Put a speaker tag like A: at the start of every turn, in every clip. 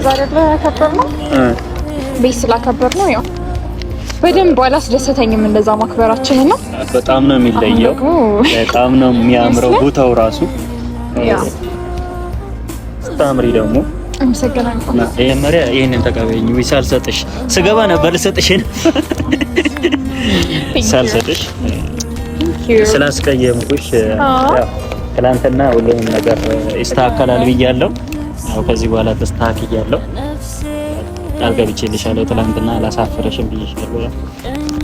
A: ዛሬ ለከበር ነው ቤት ስላከበር ነው ያው በደንብ አላስደሰተኝም እንደዛ ማክበራችን እና
B: በጣም ነው የሚለየው በጣም ነው የሚያምረው ቦታው ራሱ ስታምሪ ደግሞ
A: አመሰግናለሁ
B: እና የመሪያ ይሄንን ተቀበይኝ ወይ ሳልሰጥሽ ስገባ ነበር ልሰጥሽ ሳልሰጥሽ ስላስቀየምኩሽ ያው ትላንትና ሁሉንም ነገር ይስተካከላል ብያለሁ ያው ከዚህ በኋላ ተስተካክያለሁ ቃል ገብቼልሻለሁ ትላንትና አላሳፈረሽም ብዬሻለሁ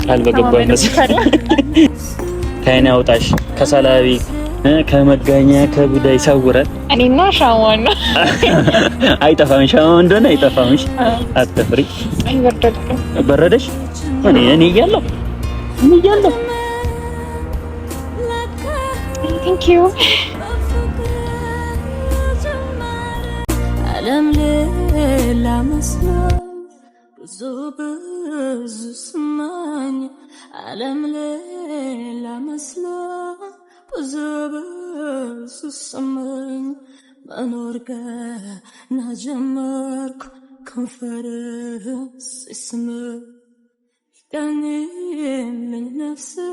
B: ቃል በገባው መሰለኝ ከእኔ አውጣሽ ከሰላቢ ከመጋኛ ከቡዳ ይሰውራል
A: እኔና ሻማን
B: አይጠፋም ሻማን እንደሆነ አይጠፋምሽ አትፍሪ
A: አይበርደልም
B: በረደሽ እኔ እያለሁ
A: Thank you.
C: Alam lela masla buzu smanya alam lela masla buzu smanya manorga najamark conference isma tani min nafsi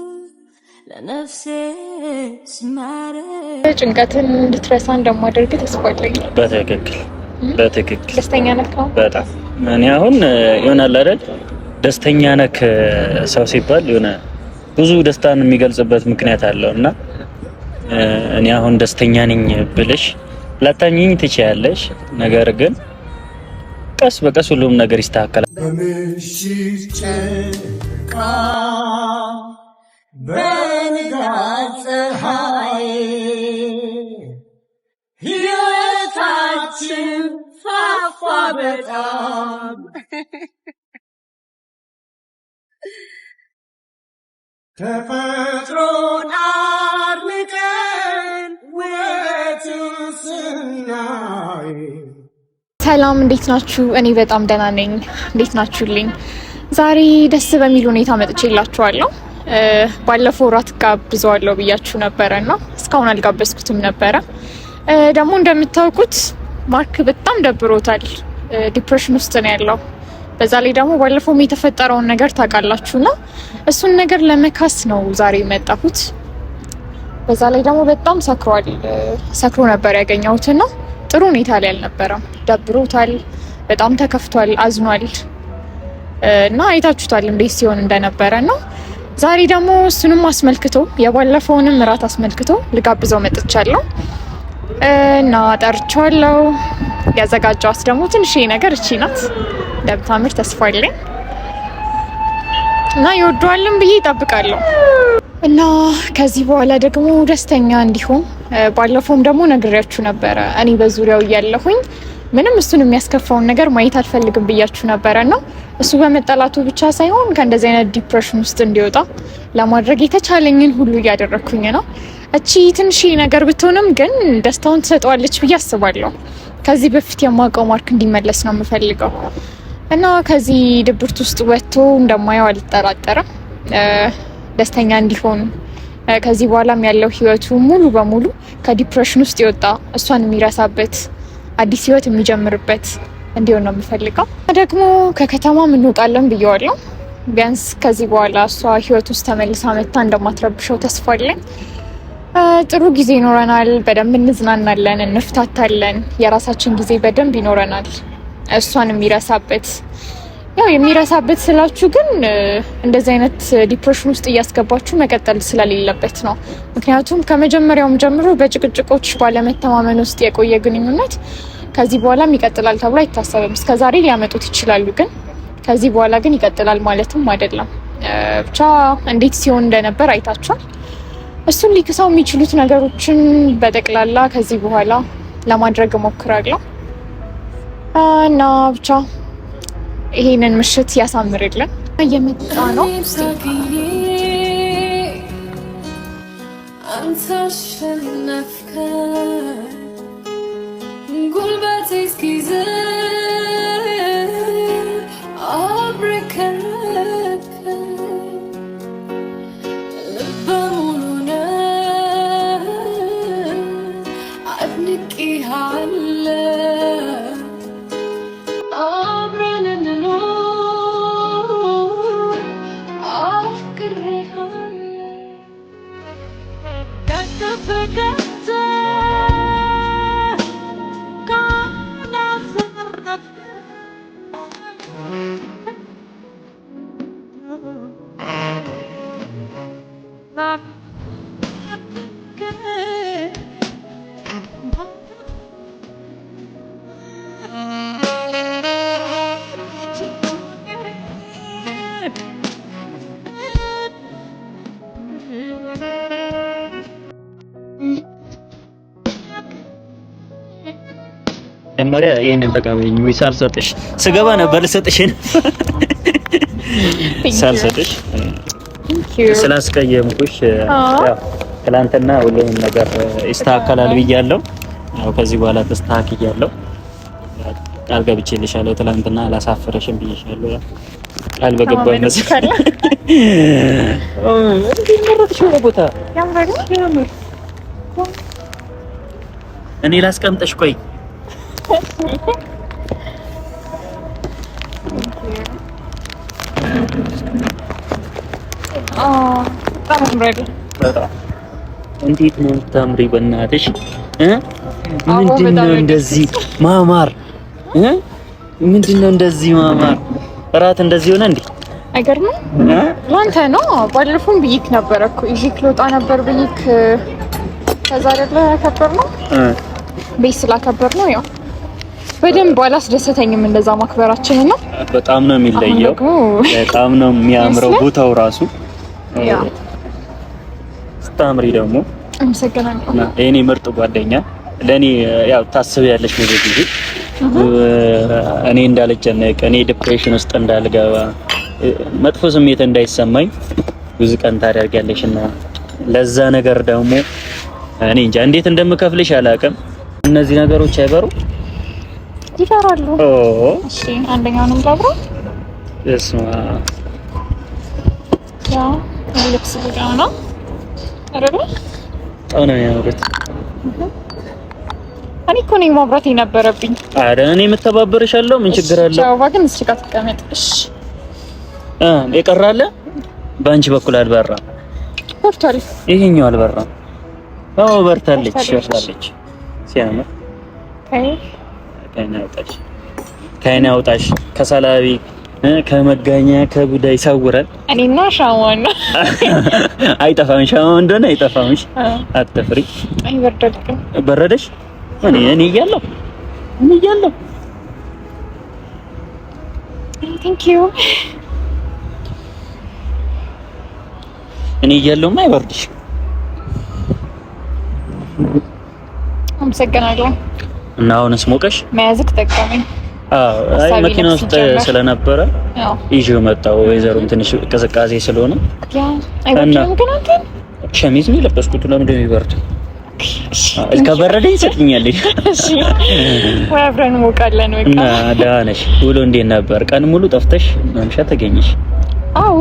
C: ለነፍሴ ስማረ
A: ጭንቀትን እንድትረሳ እንደማደርግ ተስፋ አለኝ
B: በትክክል
A: ደስተኛ ነህ
B: በጣም እኔ አሁን ይሆናል አይደል ደስተኛ ነህ ሰው ሲባል የሆነ ብዙ ደስታን የሚገልጽበት ምክንያት አለውና እኔ አሁን ደስተኛ ነኝ ብለሽ ላታኝኝ ትችያለሽ ነገር ግን ቀስ በቀስ ሁሉም ነገር ይስተካከላል በምሽት ጨረቃ በንጋት ፀሐይ ሕይወታችን ፋፋ በጣም ተፈጥሮን አድንቀን ውበቱን ስናይ
A: ሰላም እንዴት ናችሁ እኔ በጣም ደህና ነኝ እንዴት ናችሁልኝ ዛሬ ደስ በሚል ሁኔታ መጥቼላችኋለሁ ባለፈው ራት ጋብዘዋለሁ ብያችሁ ነበርና እስካሁን አልጋበዝኩትም ነበር ደግሞ እንደምታውቁት ማርክ በጣም ደብሮታል ዲፕሬሽን ውስጥ ነው ያለው በዛ ላይ ደግሞ ባለፈው የተፈጠረውን ነገር ታውቃላችሁና እሱን ነገር ለመካስ ነው ዛሬ የመጣሁት በዛ ላይ ደግሞ በጣም ሰክሮ ነበር ያገኘሁትና ጥሩ ሁኔታ ላይ አልነበረም ደብሮታል በጣም ተከፍቷል አዝኗል እና አይታችሁታል እንዴት ሲሆን እንደነበረና ዛሬ ደግሞ እሱንም አስመልክቶ የባለፈውንም ራት አስመልክቶ ልጋብዘው መጥቻለሁ እና ጠርቻለሁ ያዘጋጀዋት ደግሞ ትንሽ ነገር እቺ ናት እንደምታምር ተስፋ አለኝ እና ይወደዋልም ብዬ እጠብቃለሁ እና ከዚህ በኋላ ደግሞ ደስተኛ እንዲሆን ባለፈውም ደግሞ ነግሬያችሁ ነበረ እኔ በዙሪያው እያለሁኝ ምንም እሱን የሚያስከፋውን ነገር ማየት አልፈልግም ብያችሁ ነበርና እሱ በመጠላቱ ብቻ ሳይሆን ከእንደዚህ አይነት ዲፕሬሽን ውስጥ እንዲወጣ ለማድረግ የተቻለኝን ሁሉ እያደረኩኝ ነው እቺ ትንሽ ነገር ብትሆንም ግን ደስታውን ትሰጠዋለች ብዬ አስባለሁ ከዚህ በፊት የማውቀው ማርክ እንዲመለስ ነው የምፈልገው እና ከዚህ ድብርት ውስጥ ወጥቶ እንደማየው አልጠራጠርም ደስተኛ እንዲሆን ከዚህ በኋላም ያለው ህይወቱ ሙሉ በሙሉ ከዲፕሬሽን ውስጥ ይወጣ እሷን የሚረሳበት አዲስ ህይወት የሚጀምርበት እንዲሆን ነው የምፈልገው ደግሞ ከከተማ እንወጣለን ብየዋለሁ ቢያንስ ከዚህ በኋላ እሷ ህይወት ውስጥ ተመልሳ መታ እንደማትረብሸው ተስፋ አለኝ ጥሩ ጊዜ ይኖረናል በደንብ እንዝናናለን እንፍታታለን የራሳችን ጊዜ በደንብ ይኖረናል እሷን የሚረሳበት ያው የሚረሳበት ስላችሁ ግን እንደዚህ አይነት ዲፕሬሽን ውስጥ እያስገባችሁ መቀጠል ስለሌለበት ነው ምክንያቱም ከመጀመሪያውም ጀምሮ በጭቅጭቆች ባለመተማመን ውስጥ የቆየ ግንኙነት ከዚህ በኋላም ይቀጥላል ተብሎ አይታሰብም እስከዛሬ ሊያመጡት ይችላሉ ግን ከዚህ በኋላ ግን ይቀጥላል ማለትም አይደለም ብቻ እንዴት ሲሆን እንደነበር አይታችኋል እሱን ሊክሳው የሚችሉት ነገሮችን በጠቅላላ ከዚህ በኋላ ለማድረግ እሞክራለሁ እና ብቻ ይሄንን ምሽት ያሳምርልን እየመጣ ነው አንተ ሸነፍከ ጉልበቴ እስኪዘ አብረከረከ ልበሙሉነ አድንቄሃለሁ
B: መሪያ ይሄንን ተቀበይኝ ወይ ሳልሰጥሽ ስገባ ነበር ልሰጥሽ ሳልሰጥሽ ስላስቀየምኩሽ ያው ትላንትና ሁሉንም ነገር ይስተካከላል ብያለሁ። ያው ከዚህ በኋላ ተስተካክያለሁ። ቃል ገብቼልሻለሁ። ትላንትና አላሳፈረሽም ብዬሻለሁ። ያው ቃል በገባው መሰከረ ቦታ እኔ ላስቀምጥሽ። ቆይ እንዴት ነው ታምሪ? በእናትሽ ምንድነው እንደዚህ ማማር? ምንድነው እንደዚህ ማማር? እራት እንደዚህ ሆነ እንዴ?
A: አይገርምም? ላንተ ነው። ባለፈውም ብይክ ነበር እኮ ይሄክ ልወጣ ነበር ብይክ። ከዛ አይደለ ያከበር ነው ቤት ስላከበር ነው። ያው በደንብ አላስደሰተኝም እንደዛ ማክበራችን ነው።
B: በጣም ነው የሚለየው። በጣም ነው የሚያምረው ቦታው ራሱ። ያ ስታምሪ ደግሞ
A: አመሰግናለሁ።
B: እኔ ምርጥ ጓደኛ ለኔ ያው ታስቢያለሽ ነው ጊዜ እኔ እንዳልጨነቅ እኔ ዲፕሬሽን ውስጥ እንዳልገባ መጥፎ ስሜት እንዳይሰማኝ ብዙ ቀን ታደርጊያለሽና ለዛ ነገር ደግሞ እኔ እንጃ እንዴት እንደምከፍልሽ አላውቅም። እነዚህ ነገሮች አይበሩ
A: ይፈራሉ። እሺ አንደኛውንም ላብራ
B: እስማ
A: ያ ልብስ ነው አይደል?
B: አሁን ያውቁት
A: እኔ እኮ ነኝ ማብራት የነበረብኝ።
B: አረ እኔ የምተባበርሻለሁ። ምን ችግር አለ?
A: ቻው ግን እስኪ ተቀመጥ። እሺ
B: የቀራለ በአንቺ በኩል አልበራ
A: በርቷል።
B: ይሄኛው አልበራ። አዎ በርታለች፣ ሸፍታለች። ሲያምር ከእኔ አውጣሽ ከሰላቢ ከመጋኛ ከቡዳ ይሰውራል።
A: እኔና ሻማን
B: አይጠፋም። ሻማን እንደሆነ አይጠፋም። አትፍሪ።
A: አይ በረደልኝ።
B: በረደሽ? እኔ እያለሁ
A: ቴንክ ዩ።
B: እኔ እያለሁማ አይበርድሽ።
A: አመሰግናለሁ።
B: እና አሁንስ ሞቀሽ?
A: መያዝክ ጠቀመኝ።
B: አይ መኪና ውስጥ ስለነበረ ይዤው መጣሁ። ወይዘሮም ትንሽ ቅዝቃዜ ስለሆነ
A: ያ አይበርድም። ግን አንተ
B: ሸሚዝ ነው የለበስኩት። ለምንድን ነው የሚበርድ? ከበረደኝ ሰጥኛለሽ። እሺ
A: ወይ አብረን ሞቃለን። በቃ
B: ደህና ነሽ? ውሎ እንዴት ነበር? ቀን ሙሉ ጠፍተሽ ማምሻ ተገኘሽ?
A: አው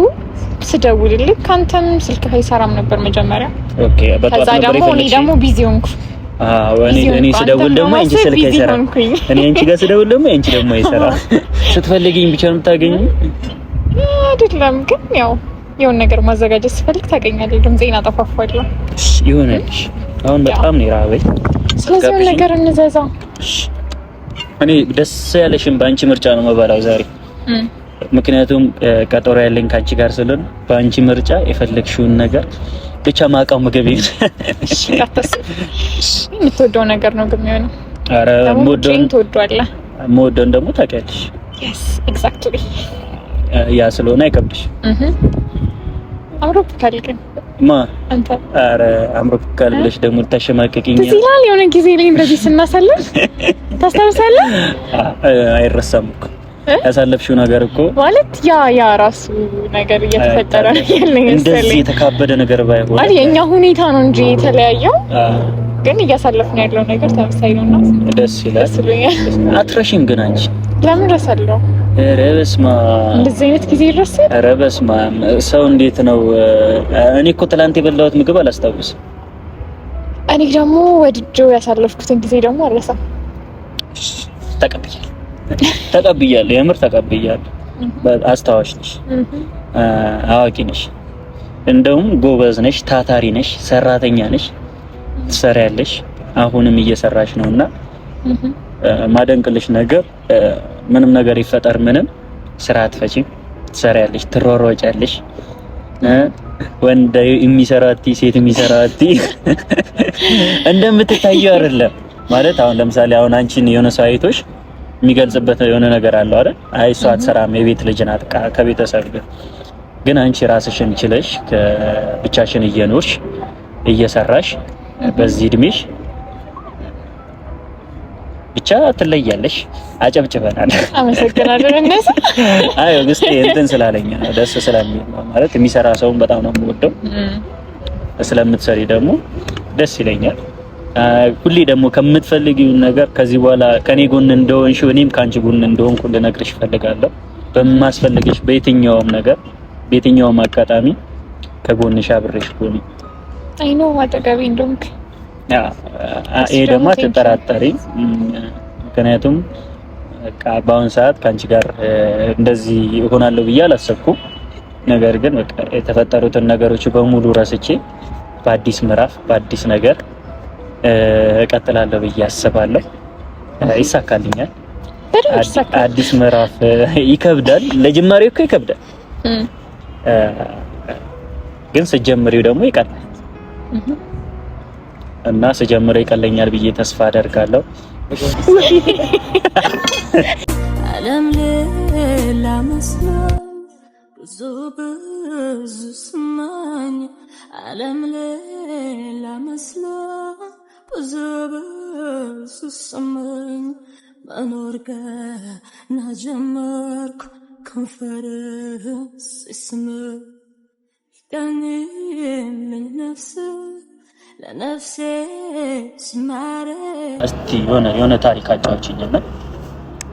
A: ስደውልልህ ካንተም ስልክ አይሰራም ነበር መጀመሪያ።
B: ኦኬ በጣም ነበር።
A: እኔ ደግሞ ቢዚ ሆንኩ።
B: እኔ ስደውል ደግሞ አንቺ ስልክ አይሰራም። እኔ አንቺ ጋር ስደውል ደግሞ አንቺ ደግሞ አይሰራ። ስትፈልጊኝ ብቻ ነው የምታገኙኝ
A: አይደለም? ግን ያው የሆነ ነገር ማዘጋጀት ስፈልግ ታገኛለህ። ድምጼን አጠፋፋለሁ።
B: ይሁንልሽ። አሁን በጣም ነው የራበኝ።
A: ስለዚህ ነገር እንዘዛ።
B: እኔ ደስ ያለሽን በአንቺ ምርጫ ነው የምበላው ዛሬ። ምክንያቱም ቀጠሮ ያለኝ ካንቺ ጋር ስለሆነ በአንቺ ምርጫ የፈለግሽውን ነገር ብቻ ማውቀው ምግብ ይሄን።
A: እሺ አታስብ። የምትወደው ነገር ነው ግን የሚሆነው።
B: ኧረ ሞዶን
A: ትወደዋለህ።
B: ሞዶን ደግሞ ታውቂያለሽ።
A: yes exactly
B: ያ ስለሆነ አይከብድሽ።
A: አምሮብካል ግን አንተ።
B: ኧረ አምሮብካል ብለሽ ደግሞ ልታሸማቀቂኝ
A: ትዝ ይላል የሆነ ጊዜ ላይ እንደዚህ ስናሳልፍ ታስታውሳለህ?
B: አይረሳም እኮ ያሳለፍሽው ነገር እኮ
A: ማለት ያ ራሱ ነገር እየተፈጠረ ያለኝ
B: እንደዚህ የተካበደ ነገር ባይሆን
A: አይ የኛ ሁኔታ ነው እንጂ የተለያየው ግን እያሳለፍን ያለው ነገር ተመሳሳይ ነውና
B: ደስ ይላል። አትረሺም ግን አንቺ
A: ለምን ረሳለሁ?
B: ኧረ በስመ አብ
A: እንደዚህ አይነት ጊዜ ይረሳል?
B: ኧረ በስመ አብ ሰው እንዴት ነው? እኔ እኮ ትላንት የበላሁት ምግብ አላስታውስም።
A: እኔ ደግሞ ወድጄው ያሳለፍኩትን ጊዜ ደግሞ አልረሳም።
B: ተቀብያለሁ፣ የምር ተቀብያለሁ። አስታዋሽ ነሽ፣ አዋቂ ነሽ፣ እንደውም ጎበዝ ነሽ፣ ታታሪ ነሽ፣ ሰራተኛ ነሽ፣ ትሰሪያለሽ። አሁንም እየሰራሽ ነውና ማደንቅልሽ ነገር ምንም ነገር ይፈጠር ምንም ስራ አትፈቺም፣ ትሰሪያለሽ፣ ትሯሯጫለሽ። ወንድ የሚሰራቲ ሴት የሚሰራቲ እንደምትታየው አይደለም ማለት። አሁን ለምሳሌ አሁን አንቺን የሆነ ሰው አይቶሽ የሚገልጽበት የሆነ ነገር አለው አይደል? አይ እሷ አትሰራም የቤት ልጅ ናት ከቤተሰብ ግን አንቺ ራስሽን ችለሽ ብቻሽን እየኖርሽ እየሰራሽ በዚህ እድሜሽ ብቻ ትለያለሽ። አጨብጭበናል።
A: አመሰግናለሁ። እነሱ
B: አይ ግስት እንትን ስላለኝ ደስ ስለሚል ማለት የሚሰራ ሰውን በጣም ነው የምወደው። ስለምትሰሪ ደግሞ ደስ ይለኛል። ሁሌ ደግሞ ከምትፈልጊው ነገር ከዚህ በኋላ ከኔ ጎን እንደሆንሽ እኔም ካንቺ ጎን እንደሆንኩ ልነግርሽ እፈልጋለሁ። በማስፈልግሽ በየትኛውም ነገር በየትኛውም አጋጣሚ ከጎንሽ አብሬሽ ጎን
A: አይ ነው አጠገቤ እንደሆንክ
B: ይሄ ደግሞ ተጠራጣሪ። ምክንያቱም በቃ በአሁን ሰዓት ካንቺ ጋር እንደዚህ እሆናለሁ ብዬ አላሰብኩም። ነገር ግን በቃ የተፈጠሩትን ነገሮች በሙሉ ረስቼ በአዲስ ምዕራፍ በአዲስ ነገር እቀጥላለሁ ብዬ አስባለሁ። ይሳካልኛል። አዲስ ምዕራፍ ይከብዳል፣ ለጅማሬው እኮ ይከብዳል፣ ግን ስጀምሪው ደግሞ ይቀላል እና ስጀምረው ይቀለኛል ብዬ ተስፋ አደርጋለሁ።
C: ዓለም ሌላ መስሎኝ ብዙ ስማኝ ዓለም ሌላ መስሎኝ ብዙ ስማኝ መኖር ገና ጀመርኩ ከንፈርህ ሲስምህ ይቀኝልኝ ነፍስ ለነፍሴ ሲማረ
B: እስቲ የሆነ ታሪክ አጫውችኝና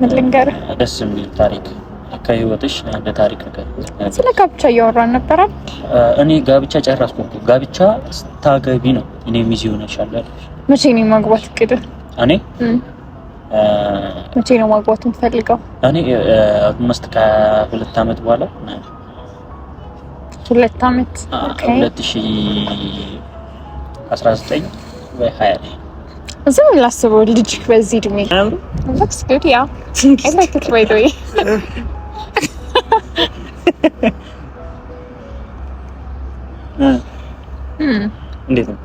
A: ምን ልንገርህ?
B: ደስ የሚል ታሪክ ከህይወትሽ እንደ ታሪክ ነገር።
A: ስለ ጋብቻ እያወራን ነበር አይደል?
B: እኔ ጋብቻ ጨረስኩ። ጋብቻ ስታገቢ ነው እኔ ሚዜ ሆነሻል አይደል?
A: መቼ ነው ማግባት እቅድህ?
B: እኔ
A: መቼ ነው ማግባት የምትፈልገው?
B: እኔ መስት ከ2 አመት በኋላ
A: 2 አመት
B: 2019 ወይ 20
A: ዝም ላስበው ልጅ በዚህ እድሜ looks good yeah I like it by the way
B: እንዴት ነው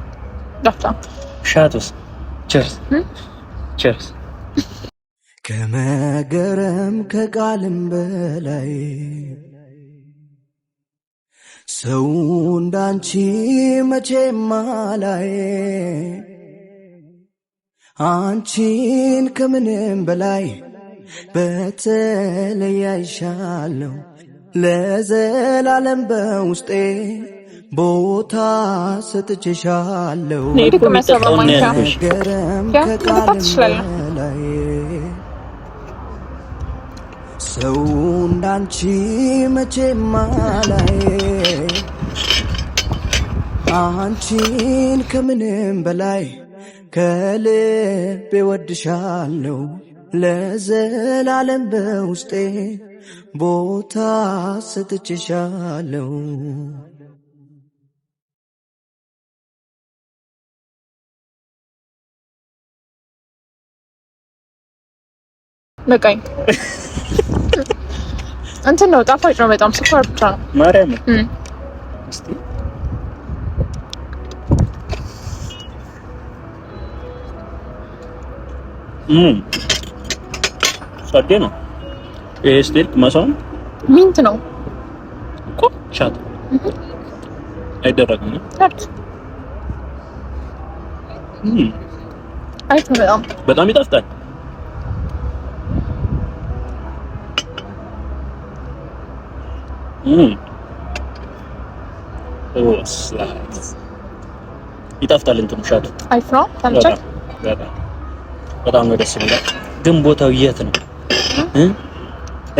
A: ዳፍታ
B: ሻቱስ ቸርስ ቸርስ
D: ከመገረም ከቃልም በላይ ሰው እንዳንቺ መቼም አላይ አንቺን ከምንም በላይ በተለይ አይሻለሁ ለዘላለም በውስጤ ቦታ ሰጥቼሻለሁ ገረም ከቃልም በላይ ሰው እንዳንቺ መቼም አላይ አንቺን ከምንም በላይ ከልቤ ወድሻለሁ ለዘላለም በውስጤ ቦታ ሰጥቼሻለሁ።
A: በቃኝ። እንትን ነው ጣፋጭ ነው በጣም ስኳር ብቻ ነው
B: ማርያም እስቲ ጸዴ ነው። ይሄ ስቴክ ማሳውን
A: ሚንት ነው
B: እኮ ሻት አይደረግም።
A: አሪፍ ነው
B: በጣም ይጣፍጣል። ይጣፍጣል እንትኑ ሻቱ
A: አሪፍ ነው። ታምጫት
B: በጣም ነው ደስ የሚለው። ግን ቦታው የት ነው?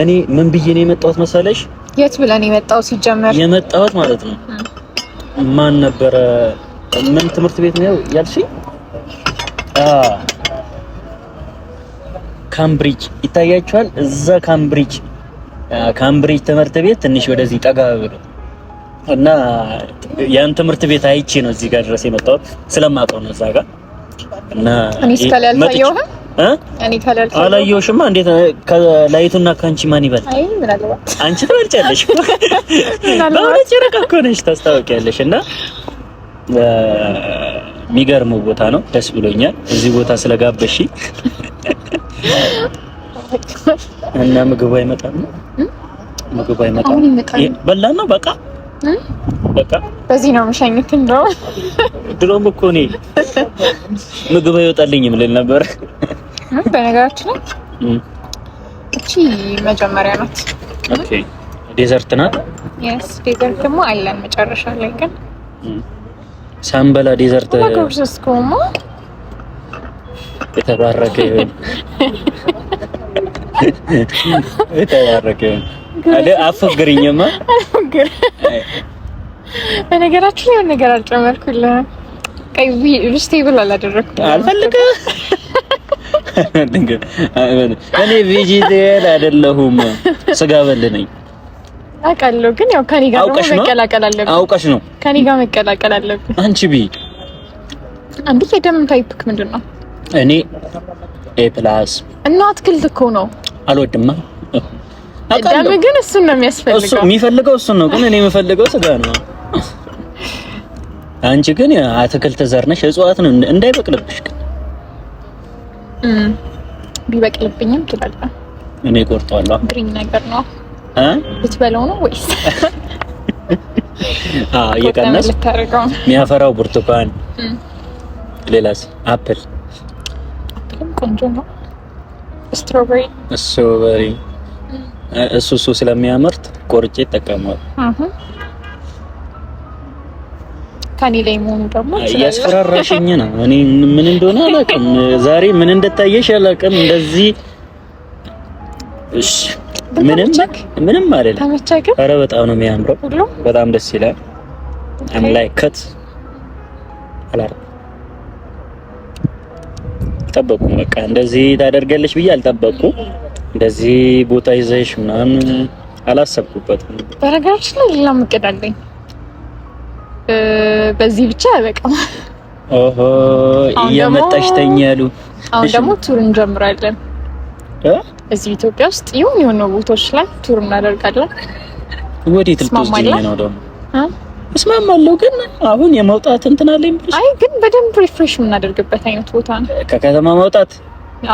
B: እኔ ምን ብዬ ነው የመጣሁት መሰለሽ?
A: የት ብለን የመጣው ሲጀመር
B: የመጣሁት ማለት ነው ማን ነበረ ምን ትምህርት ቤት ነው ያልሽኝ? ካምብሪጅ ይታያችኋል። እዛ ካምብሪጅ ትምህርት ቤት ትንሽ ወደዚህ ጠጋ ብሎ እና ያን ትምህርት ቤት አይቼ ነው እዚህ ጋር ድረስ የመጣሁት ስለማውቀው ነው እዛ ጋር እና
A: እኔ እስካለ ያልታየው እኔ ካላልኩ
B: አላየሁሽማ። እንዴት ከላይቱና ካንቺ ማን ይበልጥ?
A: አይ ምናልባት
B: አንቺ ትበልጫለሽ። በእውነት ጨረቃ እኮ ነሽ፣ ታስታውቂያለሽ። እና የሚገርመው ቦታ ነው። ደስ ብሎኛል እዚህ ቦታ ስለጋበሽ። እና ምግቡ አይመጣም ነው? ምግቡ አይመጣም። በላን ነው በቃ በዚህ ነው መሸኘት። እንደው ድሮም እኮ እኔ ምግብ አይወጣልኝም ልል ነበር።
A: በነገራችን ላይ እቺ መጀመሪያ ናት።
B: ኦኬ ዴዘርት ናት።
A: yes ዴዘርት ደግሞ አለን መጨረሻ ላይ ግን
B: ሳምበላ ዴዘርት
A: ማቆርስ ቆሞ
B: የተባረከ ይሁን የተባረከ ይሁን። አፈግሪኝማ
A: አፈግር በነገራችን ላይ ነገር አልጨመርኩልህም። ቀይ ቬጅቴብል አላደረኩም።
B: አልፈልግም። እኔ ቬጂቴሪያን አይደለሁም፣ ስጋ በል ነኝ።
A: አውቃለሁ፣ ግን ያው ከኔ ጋር መቀላቀል አለብን።
B: አውቀሽ ነው
A: ከኔ ጋር መቀላቀል አለብን።
B: አንቺ ቢ
A: አንዴ የደም ታይፕክ ምንድነው?
B: እኔ ኤ ፕላስ
A: እና አትክልት እኮ ነው።
B: አልወድማ።
A: ደም ግን እሱን ነው የሚያስፈልገው።
B: እሱ የሚፈልገው እሱን ነው፣ ግን እኔ የምፈልገው ስጋ ነው። አንቺ ግን አትክልት ዘር ነሽ፣ እጽዋት ነው እንዳይበቅልብሽ። ግን
A: ቢበቅልብኝም ትላለህ።
B: እኔ ቆርጠዋለሁ።
A: ግሪን ነገር ነው ብትበላው ነው ወይስ
B: እየቀነስ የሚያፈራው? ብርቱካን፣ ሌላስ? አፕል
A: ቆንጆ ነው። ስትሮበሪ
B: እሱ ስለሚያመርት ቆርጬ ይጠቀማል።
A: ካኒ ላይ መሆኑ ደግሞ
B: እያስፈራራሽኝ ነው። እኔ ምን እንደሆነ አላውቅም። ዛሬ ምን እንደታየሽ አላውቅም። እንደዚህ እሺ፣ ምንም አይደለም።
A: ተመቸህ?
B: ኧረ በጣም ነው የሚያምረው። በጣም ደስ ይላል። አም ላይክ ከት አላረ አልጠበኩም። በቃ እንደዚህ ታደርጋለሽ ብዬ አልጠበኩም። እንደዚህ ቦታ ይዘሽ ምናምን አላሰብኩበትም።
A: በነገራችን ላይ ሌላ እቅድ አለኝ። በዚህ ብቻ በቃም።
B: ኦሆ እየመጣሽ ተኛሉ።
A: አሁን ደግሞ ቱር እንጀምራለን። እዚህ ኢትዮጵያ ውስጥ የሆኑ ቦታዎች ላይ ቱር እናደርጋለን።
B: ወዴት ልትወስጂኝ ነው ደግሞ? እስማማለሁ፣ ግን አሁን የመውጣት እንትን አለኝ ብለሽ?
A: አይ ግን በደንብ ሪፍሬሽ የምናደርግበት አይነት ቦታ ነው።
B: ከከተማ መውጣት?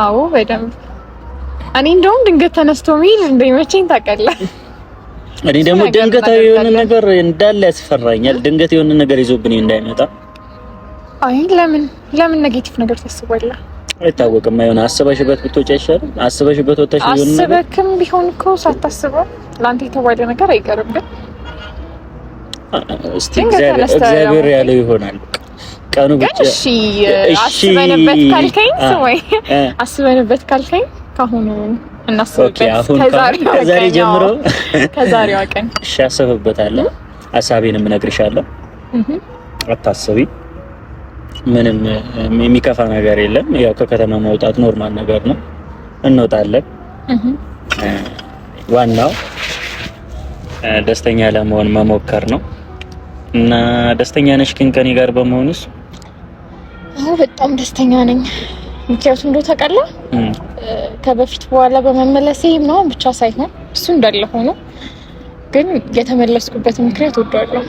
A: አዎ በደንብ። እኔ እንደውም ድንገት ተነስቶ ሚል እንደሚመቸኝ ታውቃለህ።
B: እኔ ደግሞ ድንገታዊ የሆነ ነገር እንዳለ ያስፈራኛል። ድንገት የሆነ ነገር ይዞብኝ እንዳይመጣ። አይ ለምን ኔጌቲቭ ነገር ታስባለህ? አይታወቅም። አይሆን አስበሽበት ብትወጪ አይሻልም? አስበሽበት ወጣሽ ይሆን ነገር?
A: አስበክም ቢሆን እኮ ሳታስበው ላንተ የተባለ ነገር አይቀርም። ግን
B: እስቲ እግዚአብሔር ያለው ይሆናል ቀኑ ብቻ።
A: እሺ አስበንበት ካልከኝ አስበንበት ካልከኝ ካሁኑ እናስብበት።
B: ከዛሬ ጀምሮ
A: ከዛሬዋ ቀን
B: እሺ አስብበታለሁ። ሐሳቤንም እነግርሻለሁ። አታስቢ። ምንም የሚከፋ ነገር የለም። ያው ከከተማ መውጣት ኖርማል ነገር ነው። እንወጣለን። ዋናው ደስተኛ ለመሆን መሞከር ነው። እና ደስተኛ ነሽ ግን ከኔ ጋር በመሆንሽ?
A: አዎ በጣም ደስተኛ ነኝ። ምክንያቱም እንደው ታውቃለህ ከበፊት በኋላ በመመለሴ ምናምን ብቻ ሳይሆን እሱ እንዳለ ሆኖ ግን የተመለስኩበት ምክንያት ወደዋለሁ።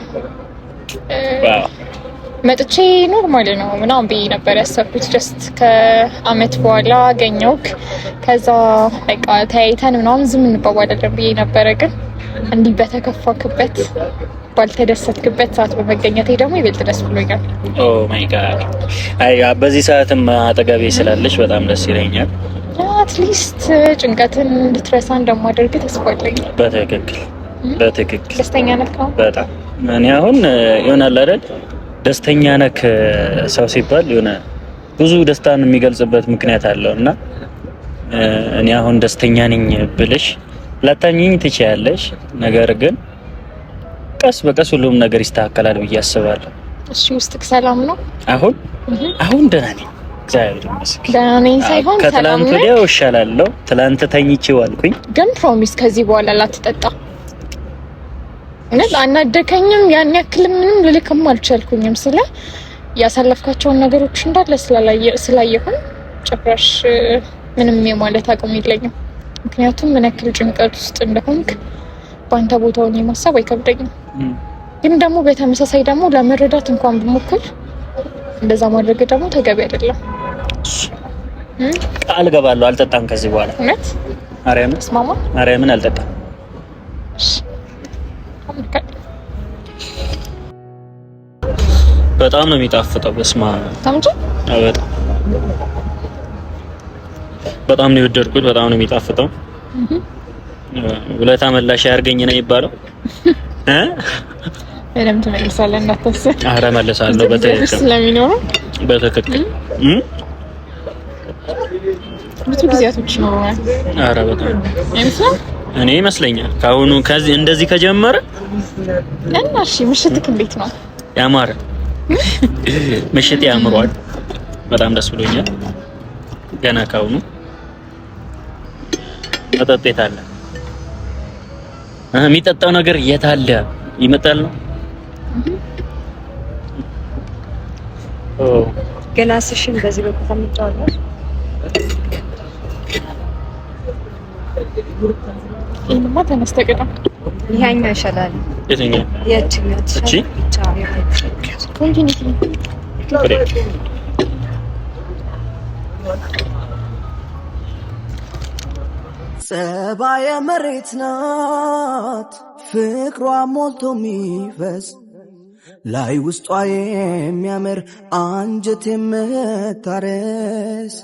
A: መጥቼ ኖርማል ነው ምናምን ብዬ ነበር ያሰብኩት። ጀስት ከአመት በኋላ አገኘሁክ፣ ከዛ በቃ ተያይተን ምናምን ዝም እንባባላለን ብዬ ነበረ። ግን እንዲህ በተከፋክበት ባልተደሰትክበት ሰዓት በመገኘቴ ደግሞ ይበልጥ ደስ ብሎኛል።
B: ኦ ማይ ጋድ! አይ በዚህ ሰዓትም አጠገቤ ስላለሽ በጣም ደስ ይለኛል።
A: አትሊስት ጭንቀትን እንድትረሳ እንደማደርግ ተስፋ አለኝ።
B: በትክክል
A: ደስተኛ ነህ?
B: በጣም እኔ አሁን ይሆናል አይደል ደስተኛ ነክ ሰው ሲባል የሆነ ብዙ ደስታን የሚገልጽበት ምክንያት አለው እና እኔ አሁን ደስተኛ ነኝ ብልሽ ላታኝኝ ትችያለሽ። ነገር ግን ቀስ በቀስ ሁሉም ነገር ይስተካከላል ብዬ አስባለሁ።
A: እሺ ውስጥክ ሰላም ነው?
B: አሁን ደህና ነኝ፣ እግዚአብሔር ይመስገን።
A: ደህና ነኝ ሳይሆን
B: ከትላንት ወዲያ እሻላለሁ። ትላንት ተኝቼ ዋልኩኝ።
A: ግን ፕሮሚስ ከዚህ በኋላ ላትጠጣ። እውነት አናደከኝም። ያን ያክል ምንም ልልክም አልቻልኩኝም። ስለ ያሳለፍካቸውን ነገሮች እንዳለ ስላየሁን ጭራሽ ምንም የማለት አቅም የለኝም። ምክንያቱም ምን ያክል ጭንቀት ውስጥ እንደሆንክ በአንተ ቦታውን የማሰብ አይከብደኝም። ግን ደግሞ በተመሳሳይ ደግሞ ለመረዳት እንኳን ብሞክር እንደዛ ማድረግ ደግሞ ተገቢ አይደለም።
B: ቃል ገባለሁ አልጠጣም ከዚህ በኋላ
A: እውነት
B: ማርያምን አልጠጣም። በጣም ነው የሚጣፍጠው። በስማ ታምጪ በጣም ነው የወደድኩት። በጣም ነው የሚጣፍጠው። ውለታ መላሽ ያርገኝ ነው የሚባለው።
A: በደምብ ትመልሳለህ እንዳታስብ።
B: ኧረ እመልሳለሁ በትክክል
A: ብዙ ጊዜያቶች ነው።
B: ኧረ በጣም እኔ ይመስለኛል ካሁኑ ከዚህ እንደዚህ ከጀመረ
A: እና እሺ ምሽትክ እንዴት ነው?
B: ያማረ ምሽት ያምሯል። በጣም ደስ ብሎኛል። ገና ካሁኑ መጠጥ የት አለ? የሚጠጣው ነገር የት አለ? ይመጣል ነው
E: ገላስሽን በዚህ በኩል ታምጫለሽ።
A: ይሄንማ ተነስተቀዳ
E: ይሄኛው ይሻላል።
B: የትኛው?
E: የትኛው?
B: እቺ
A: ኮንቲኒቲ
D: ጸባየ መሬት ናት ፍቅሯ ሞልቶ የሚፈስ ላይ ውስጧ የሚያምር አንጀት የምታረስ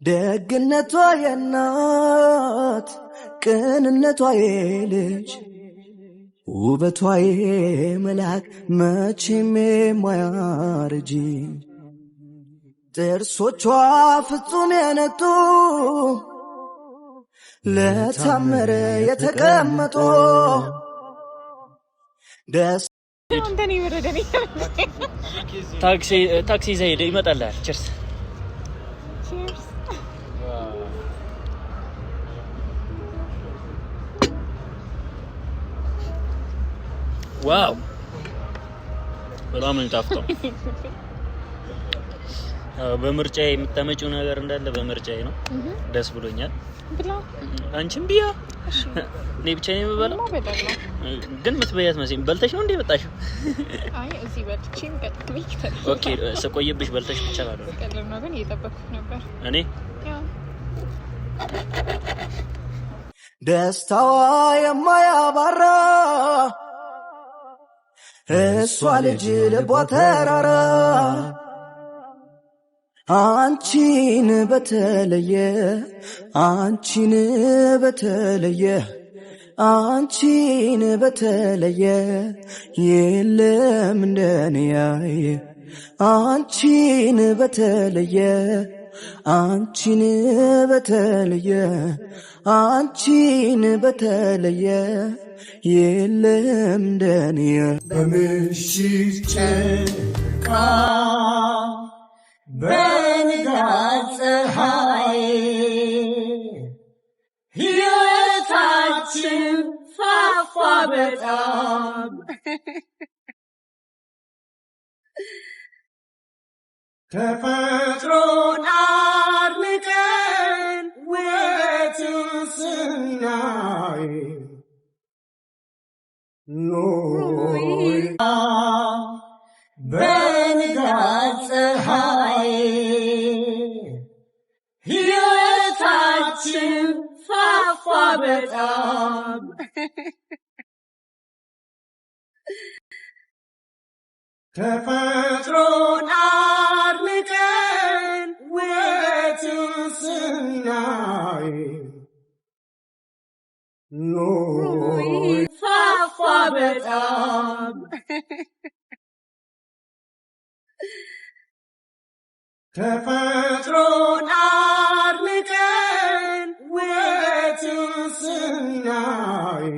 D: ደግነቷ የናት ቅንነቷ የልጅ ውበቷ የመላክ መቼም የማያረጅ ጥርሶቿ ፍጹም የነጡ ለታመረ የተቀመጡ ደስ
B: ታክሲ ዘይደ ይመጣል። ቺርስ ዋው በጣም ነው የሚጣፍጠው። በምርጫዬ የምታመጪው ነገር እንዳለ በምርጫዬ ነው። ደስ ብሎኛል። አንቺም ቢያ እኔ ብቻዬን የምበላው ግን ምትበያት መሰለኝ። በልተሽ ነው እንዴ የመጣሽው?
A: አይ እዚህ በልቼም ቀጥቅብኝ ተራ።
B: ኦኬ ስቆይብሽ በልተሽ ብቻ ማለት ነው።
A: ቀለና ግን እየጠበኩት ነበር
B: እኔ
D: ደስታዋ የማያባራ እሷ ልጅ ልቧ ተራራ አንቺን በተለየ አንቺን በተለየ አንቺን በተለየ የለም እንደኔ ያየ አንቺን በተለየ አንቺን በተለየ አንቺን በተለየ የለም እንደኔ በምሽት ጨረቃ በንጋት ፀሐይ ሕይወታችን ፋፋ በጣም ተፈጥሮን አድንቀን ውበቱን ስናይ በንጋት ፀሐይ ሕይወታችን ፋፋ በጣም ተፈጥሮን አድንቀን ውበቱን ስናይ ፋፋ በጣም ተፈጥሮን አድንቀን ውበቱን ስናይ